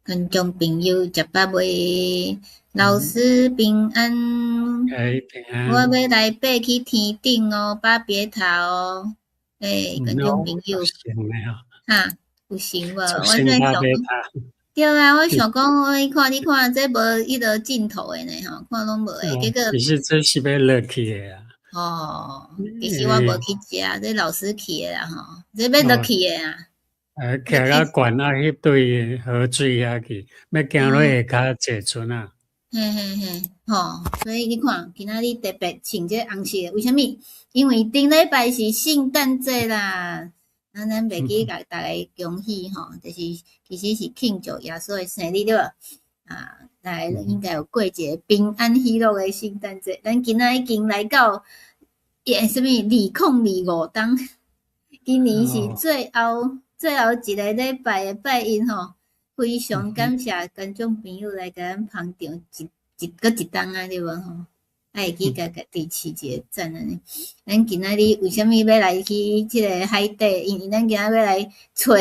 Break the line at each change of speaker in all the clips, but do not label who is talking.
观众朋友食饱未？老师平安，
平安。
我要来爬去天顶哦，拔别头哦。观众朋友，哈，有成无？我在想讲，对啊，我想讲，我看这无迄个镜头诶呢吼，看拢无诶，结果
其实这是要落去诶啊。
其实我无去食，这老师去诶啦吼，这要落去诶啊。
徛到悬啊，迄对河水遐去，要行落下骹坐船啊。
所以你看，今仔日特别穿这红色，为虾米？因为顶礼拜是圣诞节啦，咱袂记甲大家恭喜吼，就是其实是庆祝耶稣的生日对吧？大家应该有过一个平安喜乐的圣诞节。咱今仔已经来到什么2025当，今年是最后一个礼拜的拜因吼，非常感谢观众朋友来甲咱捧场一档啊，对无吼？会记甲支持一个赞安尼。咱今仔日为虾米要来去即个海底？因为咱今仔要来找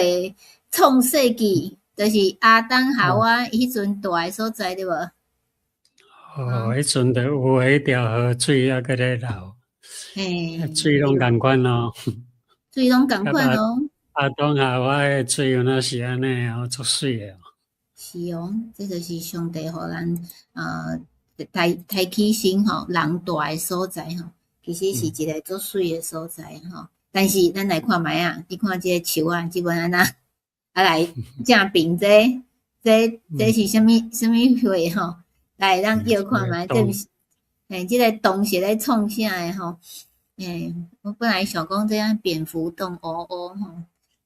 创世纪，就是亚当夏娃迄阵住诶所在，对无？
迄阵就有迄条河水啊，搁咧流，水拢共款咯。
水拢共款咯。
亚当夏娃诶水有那是安尼哦，足水诶哦。
是哦，这就是上帝互咱抬起身吼，人住诶所在吼，其实是一个足水诶所在吼。但是咱来看觅啊，你看即个树啊，即本安那来正平这是啥物花吼？来，咱摇看觅，这毋是即个洞是咧创啥诶吼？我本来想讲这样蝙蝠洞乌乌吼。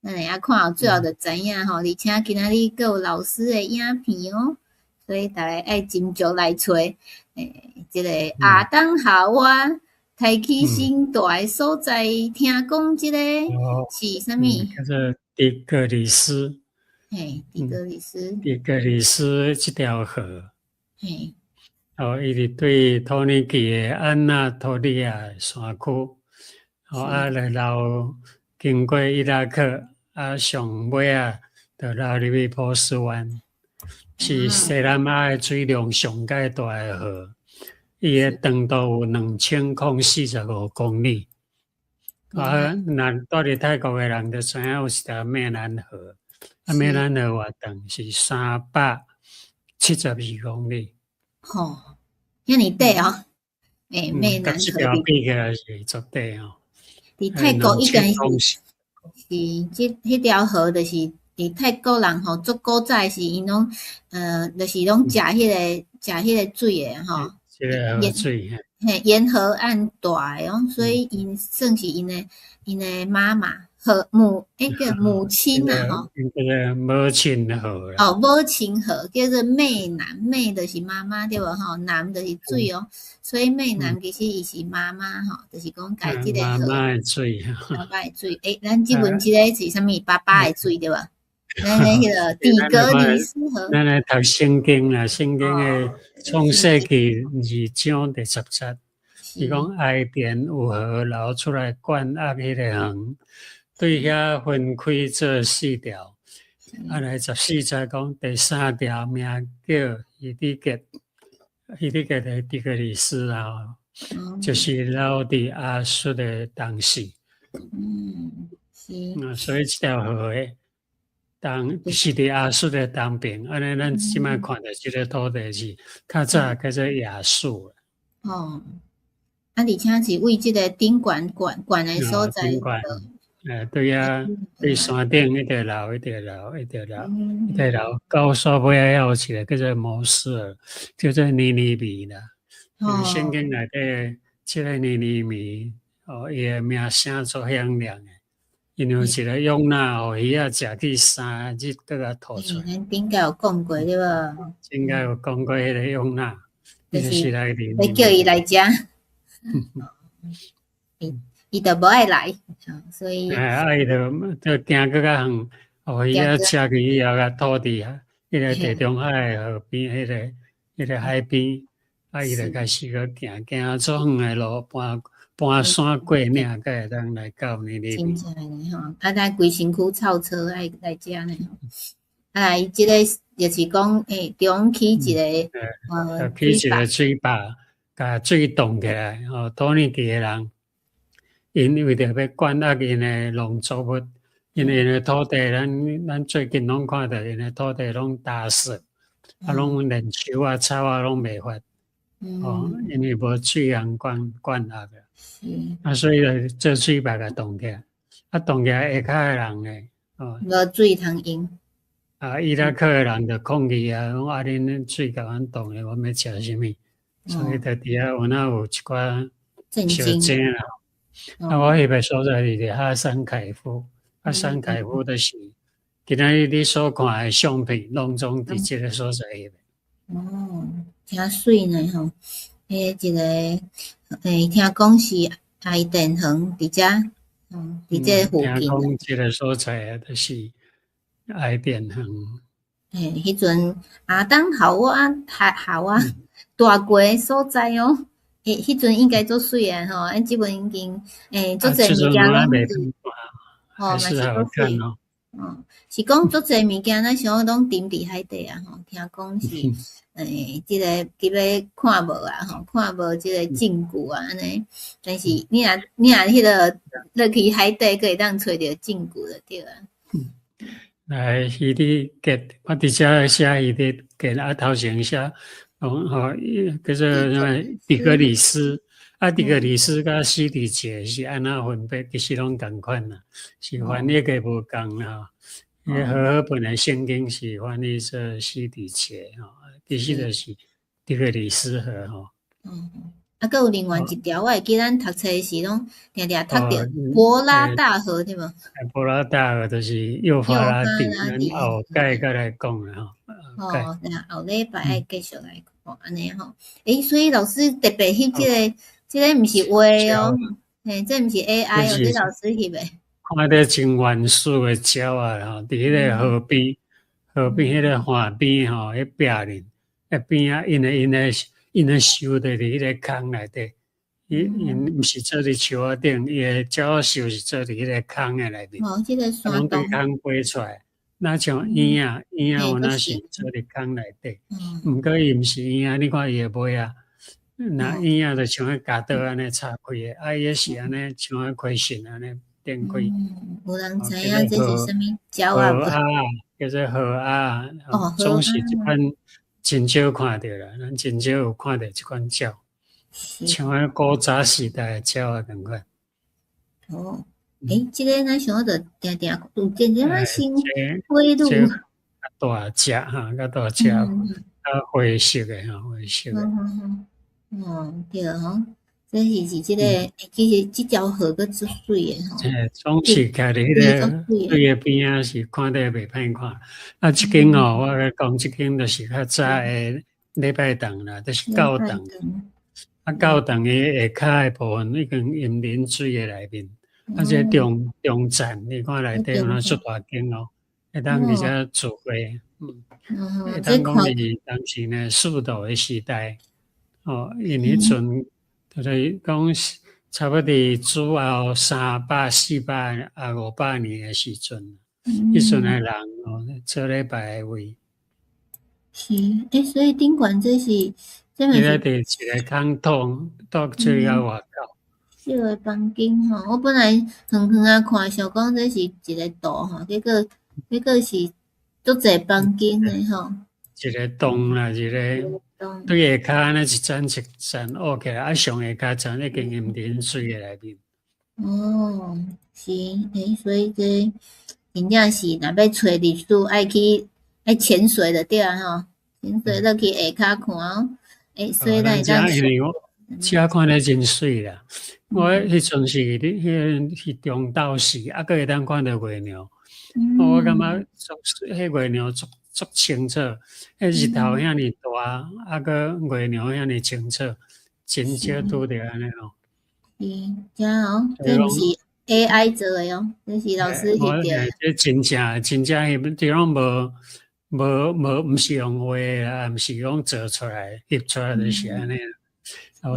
咱下看最后就知影吼，而且今仔日阁有老师的影片哦，所以大家爱斟酌来找即个亚当夏娃抬起身住诶所在，听讲即个是啥物？
叫做底格里斯。
底格里斯。
底格里斯即条河。伊伫对托尼基诶安纳托利亚山区，来绕经过伊拉克。上尾就流入去波斯湾，是西南亚的水量上界大的河。伊的长度有2045公里。若住伫泰国的人就知影有一条湄南河，湄南河偌长是372公里。
遐尼短哦，湄南河。
这条比起来是足短哦。
伫泰国应该是。是，迄条河就是伫泰国人吼，足古早是因拢，就是拢食迄个水诶吼，沿河岸大诶哦，所以因算是因诶妈妈叫母亲啊吼，
叫做母亲河
啦。母亲河叫做湄南，湄就是妈妈对无吼，南就是水哦。所以湄南其实伊是妈妈吼，就是讲家即个河。
妈妈的水。
妈妈的水，咱即文即个是啥物？爸爸的水对吧？咱迄个底格里斯河。
咱来读圣经啦，圣经的创世纪2章第10节，伊讲海边有河流出来灌压迄个横，对遐分开做4条。来14节讲第3条名叫以底格，以底格的底格里斯啊。就是老伫亚述的当时。
是。
所以这条河诶，是伫亚述的东边。安尼，咱即摆看到即个土地是较早叫做亚述。
而且是为即个顶悬诶所在。
对啊，对山顶一直流，一直流，一直流，一直流，到煞尾仔有一个叫做摩斯尔，叫做尼尼微啦。圣经内底即个尼尼微，伊诶名声足响亮诶，因为一个用那互鱼仔食去3日搁甲吐出来。
咱顶个有讲过对无？
顶个有讲过迄个用那，
就是
来
要叫伊来食。伊就无爱来，所以
伊就行搁较远，互伊食去以后甲吐伫迄个地中海河边，迄个海边，伊就开始搁行足远的路，搬山过岭，才会当来到尼尼微。
真正的吼，咱规身躯臭臭爱来食呢。来，即个就是讲中起一个
起一个水坝，甲水冻起来，土耳其的人，因为着要管抑因的农作物，因的土地，咱最近拢看到因的土地拢打死，拢连树啊草啊拢袂发，因为无水通管压个，所以就做水坝甲冻起来，冻起来下骹的人呢，
无水通用。
伊拉克的人就抗议啊，讲恁水甲阮冻的，阮要食啥物？所以在底下有一寡小精啦。我翕的所在是伫哈山凯夫，哈山凯夫就是今仔日你所看的相片，拢总伫即个所在翕的。
真水呢吼！一个听讲是爱电园伫遮，伫这附近。
听讲即个所在就是爱电园。
迄阵亚当夏娃大过的所在哦。迄阵应该做水啊吼，按即阵已经做侪物件拢
还是好看哦。
是讲做侪物件，咱想拢沉伫海底啊吼。听讲是即个伫咧看无啊吼，看无即个证据啊安尼。但是你若迄个落去海底，佫会当找着证据就对啊。
来，伊伫结，我伫遮写伊伫结啊，头前写，叫做什么底格里斯，底格里斯甲西底节是安那分别，其实拢共款啦，是翻译个无共啦。伊和合本来圣经是翻译做西底节其实就是底格里斯河吼。
佫有另外一条，我会记咱读册时拢定定读着伯拉大河对无？
伯拉大河就是幼发拉底，咱后盖再来讲啦吼。
后礼拜爱继续来看安尼吼。所以老师特别翕即个毋是画哦，这毋是 AI 哦，这老师翕的。
看到真原始的鸟啊吼，伫迄个河边迄个河边吼，迄壁林边啊，因咧收伫迄个坑内底，因毋是做伫树仔顶，伊个鸟收是做伫迄个坑的内面，
即个山洞，
拢伫坑飞出来。那像鹰啊有那是做伫坑内底，毋过伊毋是鹰啊，你看伊个尾啊，那鹰啊就像迄夹刀安尼插开的，伊个是安尼像迄开线安尼展开。
有人知影这是啥物鸟啊？
河鸭叫做河鸭，总是一款。真少看到啦，咱真少有看到即款鸟，像迄古早时代的鸟啊共款。
即个咱想着定定有渐渐啊新灰路，
大只较大只，灰色的灰色的。
对吼，这是即个，其实即条河佫足水的吼。
总是徛伫迄个水的边啊，是看得袂歹看。即间我讲即间就是较早的礼拜堂啦，就是教堂。教堂的下骹的部分已经淹啉水的内面。这中站，你看内底有那足大间哦，会当伫遮聚会。会当讲是当时呢速度的时代。因迄阵就是讲差不多主后300、400、500年的时阵，迄阵的人做礼拜的位。
是，所以顶悬这是，伊
咧伫一个空洞，到最后外口。
小个房间吼，我本来远远啊看，想讲这是一个岛吼，结果是足侪房间的吼。
一个洞啦，一个对下骹安尼一层一层凹起来，上下骹层已经淹啉水的内面。
是，所以这真正是若要找历史，爱潜水的对啊吼，潜水落去下骹看哦。所以咱会当。
遮看得真水啦！我迄阵是迄中昼时，佫会当看到月亮。我感觉迄月亮足清楚，迄日头遐尼大，佫月亮遐尼清楚，真少拄着安尼咯。
这毋是 AI 做的哦，这是老师翕着。
这真正翕，就拢毋是用画啦，毋是讲做出来翕出来就是安尼。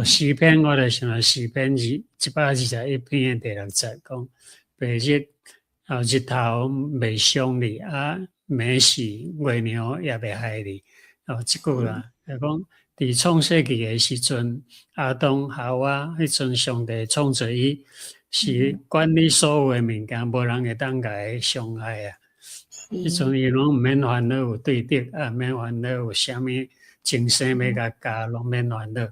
诗篇我就想诗篇121篇第60讲，白日日头未伤你没死，月娘也袂害你。即句啦，就讲伫创世纪的时阵，亚当夏娃迄阵，上帝创造伊，是管理所有的物件，无人会当甲伊伤害啊。迄阵伊拢毋免烦恼有对敌，毋免烦恼有啥物众生要甲加，拢免烦恼。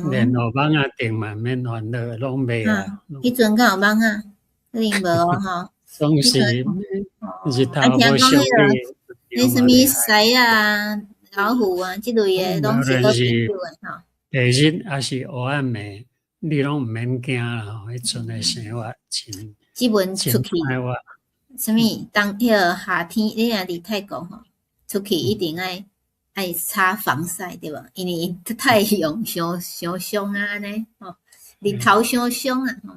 连落网啊顶嘛免烦恼，拢袂啊。
迄阵敢有网啊？肯定无吼。
总是日头无上去。
迄什物狮啊、老虎啊，即类诶拢是好朋友诶吼。
第日还是黑暗暝，你拢毋免惊啦吼。迄阵诶生活真。
即阵出去，什物当迄个夏天，你若伫泰国吼，出去一定爱擦防晒对无？因为太阳伤伤啊安尼吼，日头伤伤啊吼。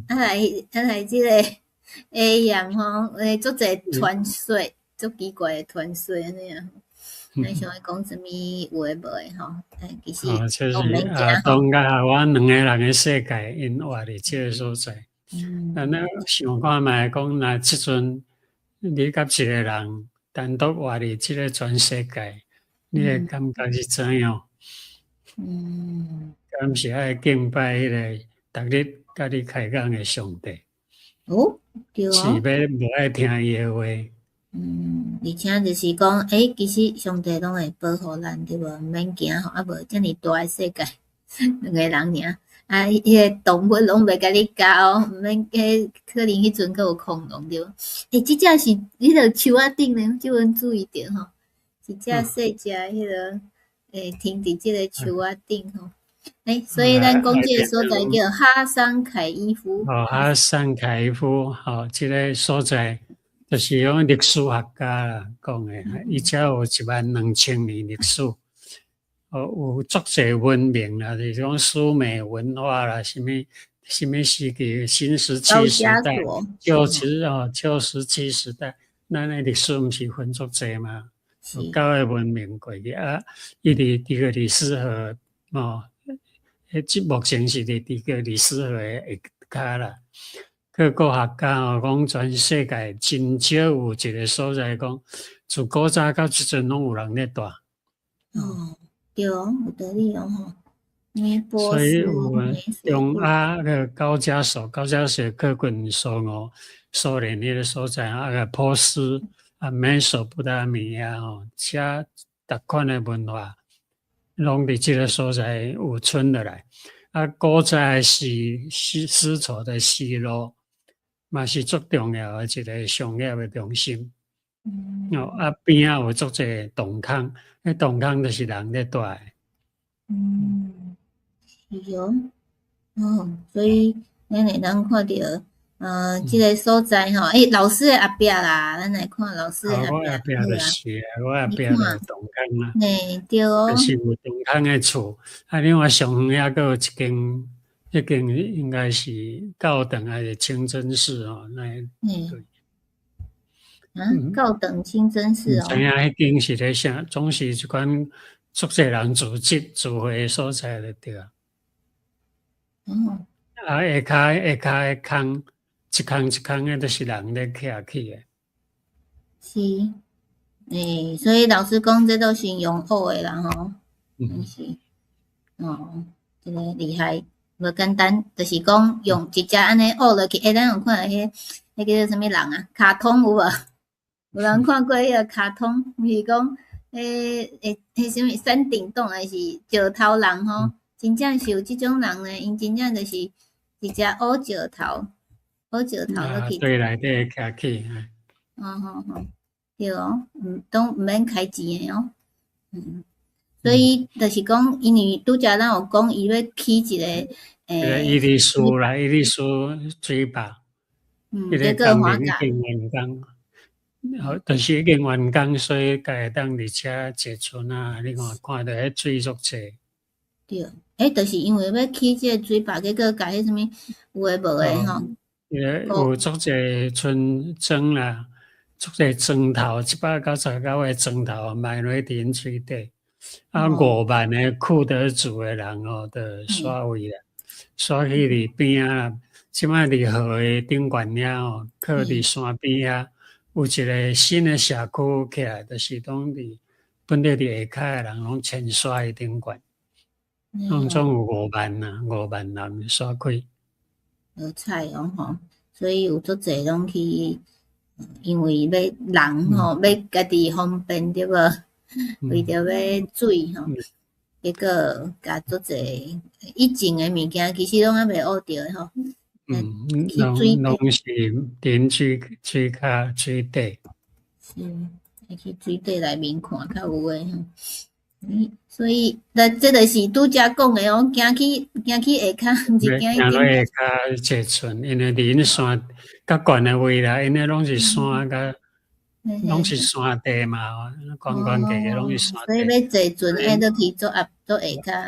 来即个AM吼，足侪传说，足奇怪诶传说安尼啊。咱想要讲什物有诶无诶吼？其实
都免惊吼。当甲我两个人诶世界，因活伫即个所在。咱想看觅讲，若即阵你甲一个人单独活伫即个全世界，你诶感觉是怎样？敢是爱敬拜迄个逐日甲你开讲诶上帝？
对啊。
是要无爱听伊诶话？
而且就是讲，其实上帝拢会保护咱，对无？毋免惊吼，啊无遮尔大诶世界，两个人尔。迄个动物拢袂甲你咬，毋免可能迄阵阁有恐龙对。即只是迄个树仔顶咧，即阮注意着吼，一只细只迄个停伫即个树仔顶吼。所以咱讲即个所在叫哈桑凯伊夫。
哈桑凯伊夫，即个所在就是用历史学家啦讲诶，伊遮有12000年历史。有足侪文明啦，就是讲苏美文化啦，什么时期，新石器时代、旧石器时代，咱诶历史毋是分足侪嘛？有9个文明过去啊，伊伫第个李斯河目前是伫第个李斯河诶下骹啦。各国学家讲全世界真少有一个所在讲，自古早到即阵拢有人咧住。
对哦，有道理哦吼。
所以有中亚个高加索靠近苏联迄个所在个波斯美索不达米亚遮逐款的文化，拢伫即个所在有存落来。古早是丝绸的西路，嘛是足重要的一个商业的中心。边仔有足侪洞坑，迄洞坑就是人咧住的。
是所以咱会当看着即个所在吼，老师的后壁啦，咱来看老师的后壁。
我后壁就是我后壁就洞坑啦。
对哦。
就是有洞坑的厝，另外上远还阁有一间，迄间应该是高等还是清真寺对。
高等清真寺
知影迄间是咧啥？总是一款足侪人聚集聚会的所在就对啊。下骹的坑，一空的，都是人咧徛起的。
是，所以老师讲，这都是用学的啦吼。是，这个厉害，无简单，就是讲用一只安尼学落去。咱有看迄叫做什么人啊？卡通有无？有人看过迄个卡通，是讲什么山顶洞还是石头人吼？真正是有即种人呢，因真正就是一只乌石头落去。
对内底徛起。
对哦，都毋免开钱的哦。所以就是讲，因为拄则咱有讲，伊要起一个
伊丽苏啦，伊丽苏水坝。
这个华甲。
就是已经完工，所以家当伫遮坐船啊，你看到迄水足侪。
对，就是因为要起这个水坝，结果甲迄什物有诶无诶吼。
有足侪村庄啦，足侪砖头，799个砖头埋落伫水底。5万个库德族诶人就刷位啦，刷去伫边啊，即摆伫河诶顶悬了靠伫山边啊。有一个新的社区起来，就是拢伫本地伫下骹诶人拢迁徙去顶悬，拢总有5万人刷开。
好彩哦吼，所以有足侪拢去，因为要人吼，要家己方便对无？为着要水吼，结果甲足侪以前诶物件，其实拢还袂学着诶吼。
拢是顶水骹水底。
是，会去水底内面看较有诶吼。所以，这就是拄则讲诶哦，行去下骹，毋是行
落下骹坐船，因为伫因山较悬诶位啦，因为拢是山甲，拢是山地嘛，观光客拢是山地。
所以要坐船，爱落去做下骹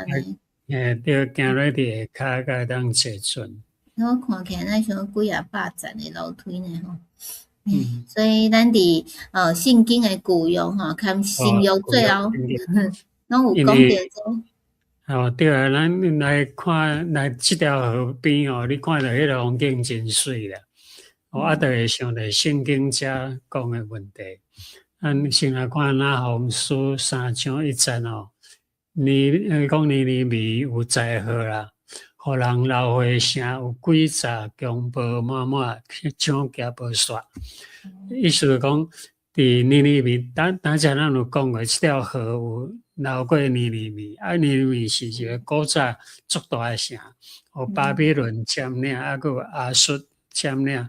呢。
对，行落伫下骹，才当坐船。
我看起来那像几啊百层诶楼梯呢吼。所以咱伫圣经诶旧约吼，含新约最后，拢有讲着说。
对啊，咱来看来即条河边哦，你看到迄个风景真水啦。就会想着圣经遮讲诶问题。咱先来看那红书3章1节哦，讲尼尼微有灾祸啦，互人流血城有诡诈强暴满满，抢劫无煞。意思是讲，伫尼尼微，咱有讲过，即条河有流过尼尼微，尼尼微是一个古早足大诶城，互巴比伦占领，阁有亚述占领，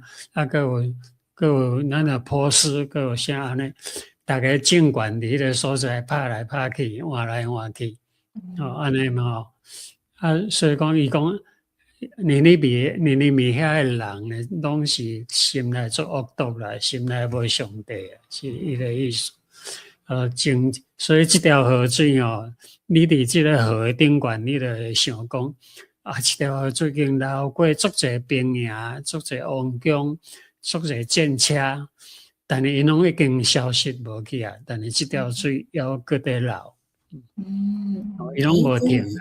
阁有咱的波斯，阁有啥安尼，逐个政权伫迄个所在拍来拍去，换来换去，安尼嘛所以讲伊讲尼尼微遐诶人咧，拢是心内做恶毒啦，心内无上帝啊，是伊个意思。所以即条河水哦，你伫即个河顶悬，你就会想讲即条河最近流过足侪兵营，足侪王宫，足侪战车，但是因拢已经消失无去啊。但是即条水还搁在流，伊拢无停啦。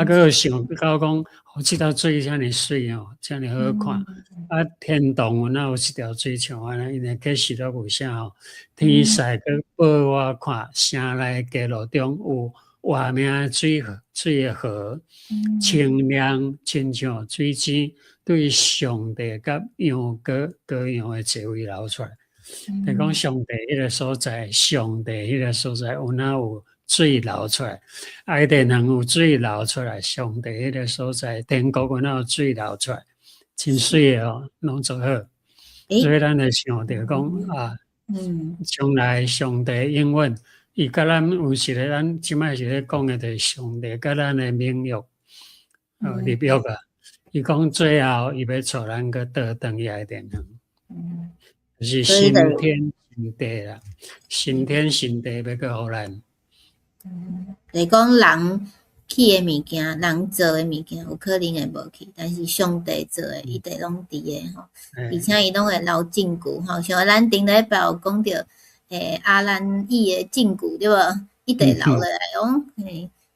搁有想到讲，即条水遮尔水哦，遮尔好看。天堂有哪有即条水像安尼？因为启示录有啥吼？天使去报我看，城内街路中有活命水诶河，清亮亲像水晶，对上帝甲羊羔羊诶座位流出来。就讲上帝迄个所在，上帝迄个所在有哪有水流出来？爱电能有水流出来，上帝迄个所在，天国有哪有水流出来？真水诶哦，拢做好。所以咱就想着讲将来上帝应允，伊甲咱有一个，咱即摆是咧讲诶，就是上帝甲咱诶盟约，立约啊。伊讲最后伊要带咱去倒转去爱电能。就是新天新地啦，新天新地要去互咱。
就是讲人去诶物件，人做诶物件，有可能会无去，但是上帝做诶，伊得拢伫诶吼，而且伊拢会留证据吼。像咱顶礼拜有讲着阿兰伊诶证据对无？伊得留落来哦。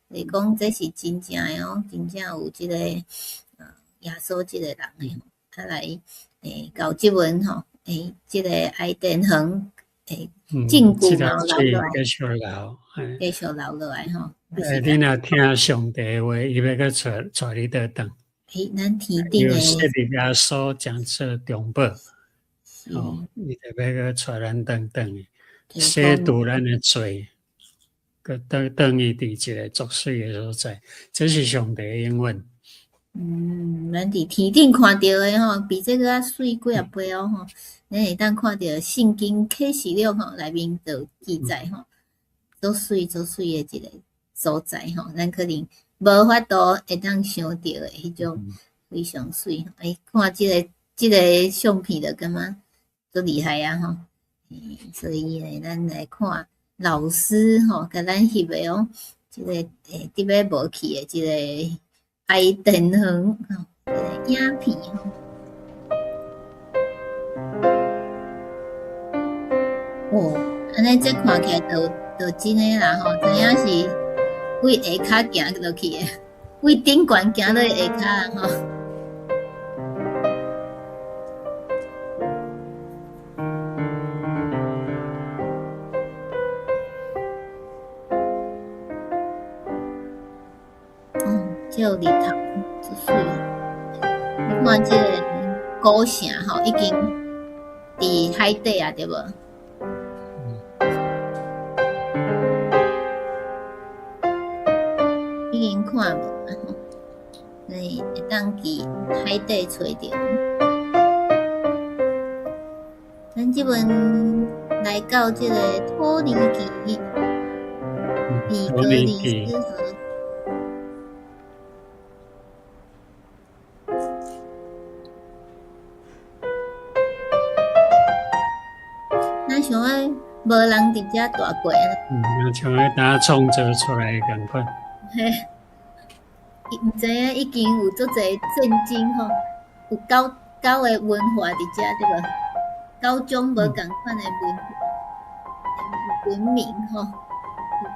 就是讲这是真正诶哦，真正有即个耶稣即个人诶，他来搞即文吼。即个爱电恒证据嘛留落来，继续留落来吼。
你若听上帝话，伊要去带你倒转。
咱天顶诶，
设立耶稣将做中保，伊就要去带咱倒转去，洗除咱诶罪，去倒转去伫一个作水诶所在，这是上帝诶应允。
咱伫天顶看到诶吼，比这个较水几啊倍哦吼。咱会当看到圣经启示录吼内面就记载吼，足水诶一个所在吼，咱可能无法度会当想到诶迄种非常水。看即个相片就感觉足厉害啊吼。所以咱来看老师吼，甲咱翕诶哦，即个伫要无去诶即个爱电恒吼，影片吼。安尼这看起来就真诶啦吼，知影是为下骹行落去诶，为顶悬行落下骹啦吼。这日头足水。你看这个古城吼，已经伫海底啊，对无？已经看无啊吼，所以会当伫海底找着。咱即阵来到这个托尼基，比格里斯河。咱想要无人伫遮大过啊？
像迄打创造出来共款。
嘿，毋知影已经有足侪震惊吼，有9个文化伫遮对无？9种无共款的文明吼，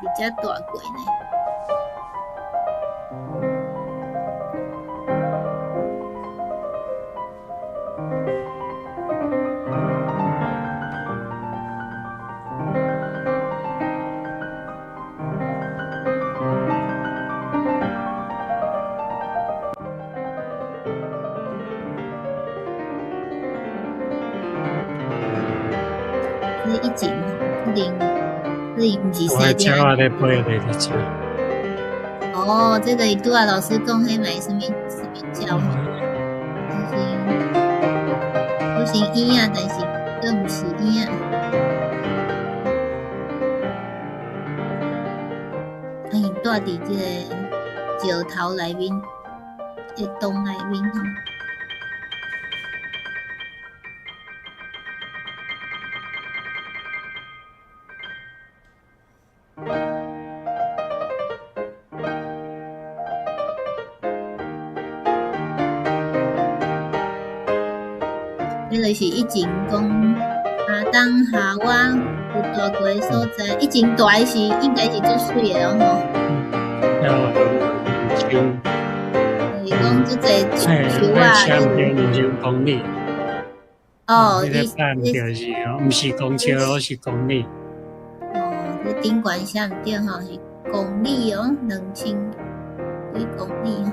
伫遮大过呢。以前可能毋是西点。
我咧背咧伫遮。
哦，这个拄仔老师讲，迄嘛是什么鸟？好像鹰啊，但是佫毋是鹰啊。因住伫这个石头内面，洞内面吼。这就是以前讲亚当夏娃有大过的所在，以前大的是应该是足水的哦吼。就是讲足侪树啊。
20公里。
哦，
你咧办就是哦，毋是公车，我是公里。
哦，这顶悬写毋对吼，是公里哦，2000几公里哦。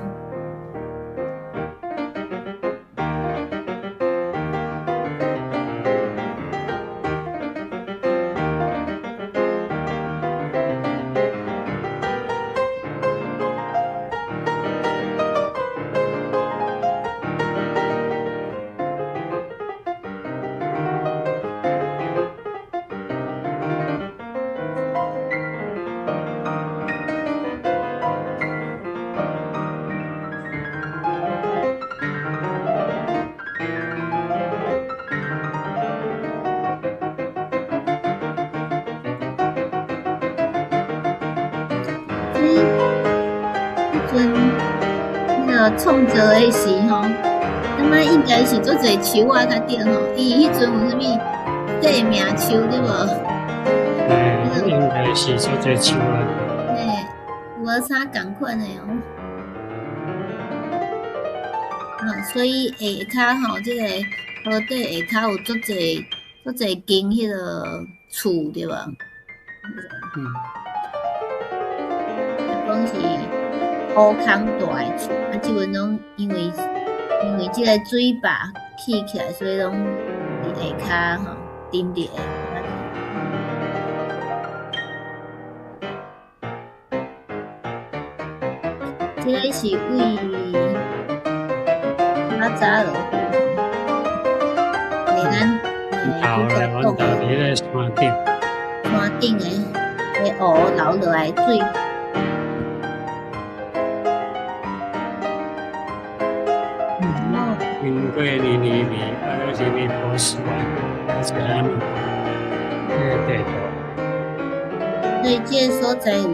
创造的时吼，感觉应该是足侪树仔较对吼。伊迄阵有啥物地名树对无？
应该是足侪树仔。
嘿，无啥共款的哦。所以下骹吼，这个河底下骹有足侪间迄个厝对无？讲是乌空大的厝，啊，即阵拢因为即个水坝起来，所以拢伫下骹吼沉伫下。即个是为较早落去，咱
阮头伫咧山顶，
山顶的湖流落来水。
经过年，是波斯湾，是安尼，地图。
所以这个所在有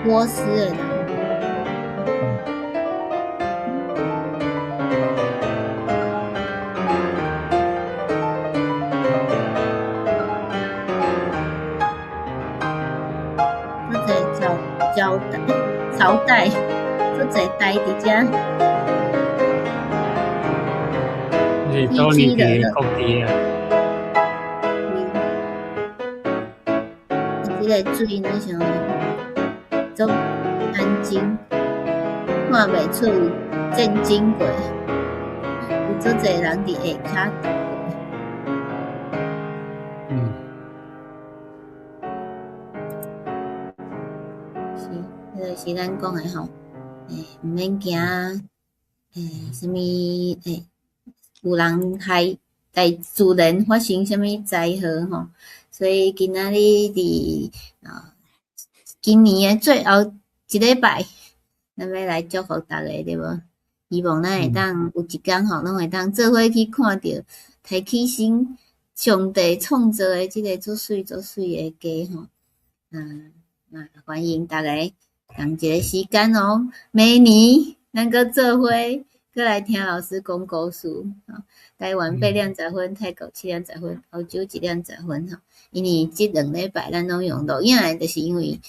波斯的人。朝代，足侪代伫遮。
是多年的国旗啊。
这个水呢，像足安静，看看袂出震惊过，有足侪人伫下骹倒过。是，迄个是咱讲诶吼，毋免惊，什么有人害在自然发生什么灾祸吼，所以今仔日伫今年诶最后一礼拜，咱要来祝福大家对无？希望咱会当有一天吼，拢会当做伙去看着提起身上帝创造诶即个足水诶家吼，欢迎大家同一个时间哦，明年咱搁做伙。过来听老师讲故事，台湾8:10分，泰国7:10分，澳洲1:10分吼。因为即2礼拜咱拢用录影诶，就是因为一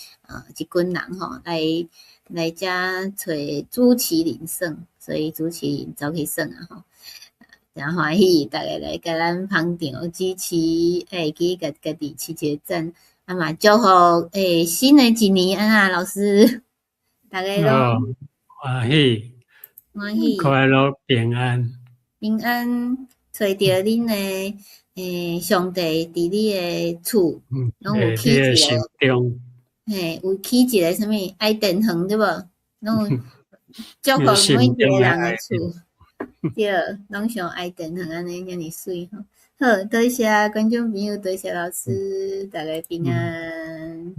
群人吼来遮找主持人耍，所以主持人走去耍啊吼，真欢喜大家来甲咱捧场支持，去家己饲一个赞，嘛祝福新的一年老师大家拢
欢喜。
欢喜，
快乐平安，
平安，找着恁诶上帝伫你诶厝，拢有起一个，有起一个什物爱殿堂对无？拢有祝福每一个人诶厝，对，拢上爱殿堂安尼，遐尼水吼。好，多谢观众朋友，多谢老师，大家平安。